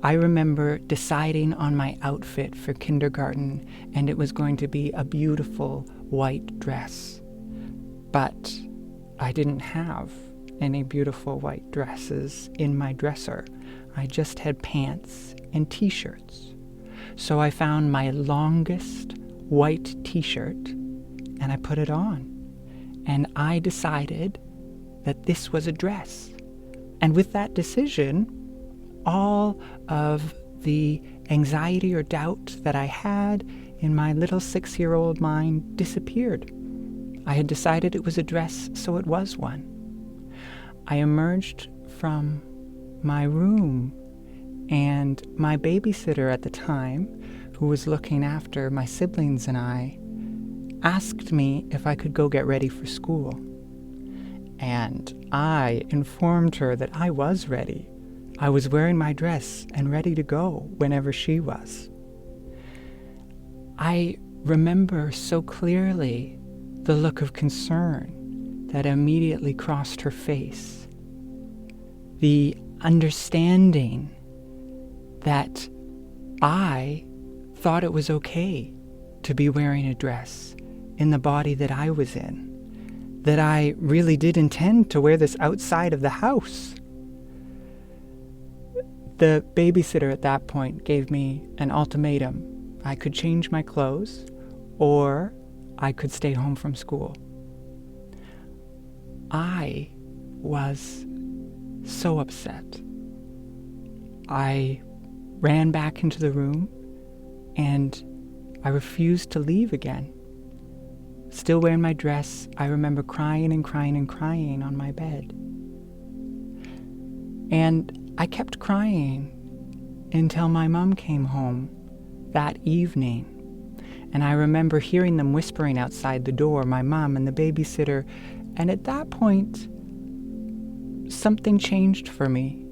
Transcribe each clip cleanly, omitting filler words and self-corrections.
I remember deciding on my outfit for kindergarten, and it was going to be a beautiful white dress. But I didn't have any beautiful white dresses in my dresser. I just had pants and t-shirts. So I found my longest white t-shirt and I put it on. And I decided that this was a dress. And with that decision, all of the anxiety or doubt that I had in my little 6-year-old mind disappeared. I had decided it was a dress, so it was one. I emerged from my room, and my babysitter at the time, who was looking after my siblings and I, asked me if I could go get ready for school. And I informed her that I was ready. I was wearing my dress and ready to go whenever she was. I remember so clearly the look of concern that immediately crossed her face. The understanding that I thought it was okay to be wearing a dress in the body that I was in, that I really did intend to wear this outside of the house. The babysitter at that point gave me an ultimatum. I could change my clothes, or I could stay home from school. I was so upset. I ran back into the room and I refused to leave again. Still wearing my dress, I remember crying and crying and crying on my bed. And I kept crying until my mom came home that evening. And I remember hearing them whispering outside the door, my mom and the babysitter. And at that point, something changed for me.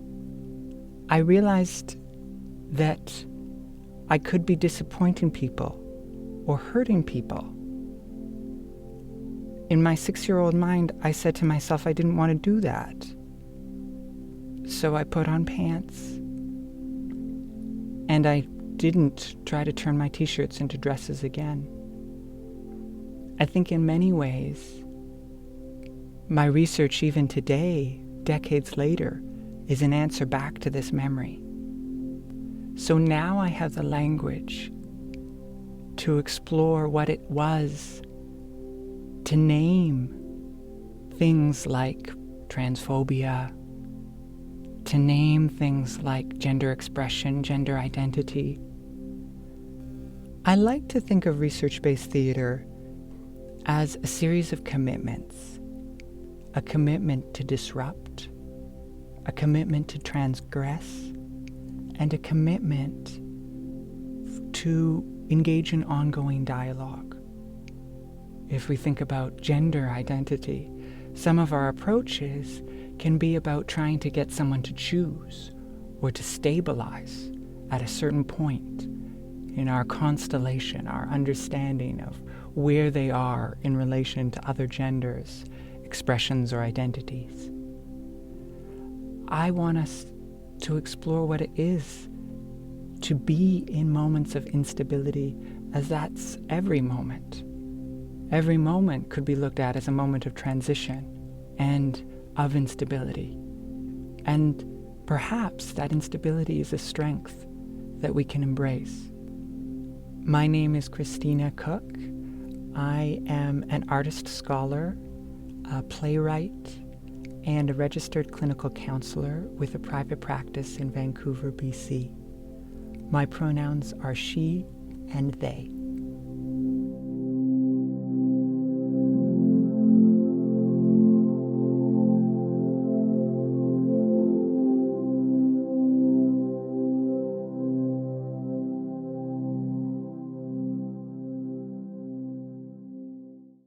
I realized that I could be disappointing people or hurting people. In my 6-year-old mind, I said to myself I didn't want to do that. So I put on pants, and I didn't try to turn my t-shirts into dresses again. I think in many ways, my research even today, decades later, is an answer back to this memory. So now I have the language to explore what it was to name things like transphobia, to name things like gender expression, gender identity. I like to think of research-based theater as a series of commitments. A commitment to disrupt, a commitment to transgress, and a commitment to engage in ongoing dialogue. If we think about gender identity, some of our approaches can be about trying to get someone to choose or to stabilize at a certain point in our constellation, our understanding of where they are in relation to other genders, expressions, or identities. I want us to explore what it is to be in moments of instability, as that's every moment. Every moment could be looked at as a moment of transition and of instability. And perhaps that instability is a strength that we can embrace. My name is Christina Cook. I am an artist scholar, a playwright, and a registered clinical counselor with a private practice in Vancouver, BC. My pronouns are she and they.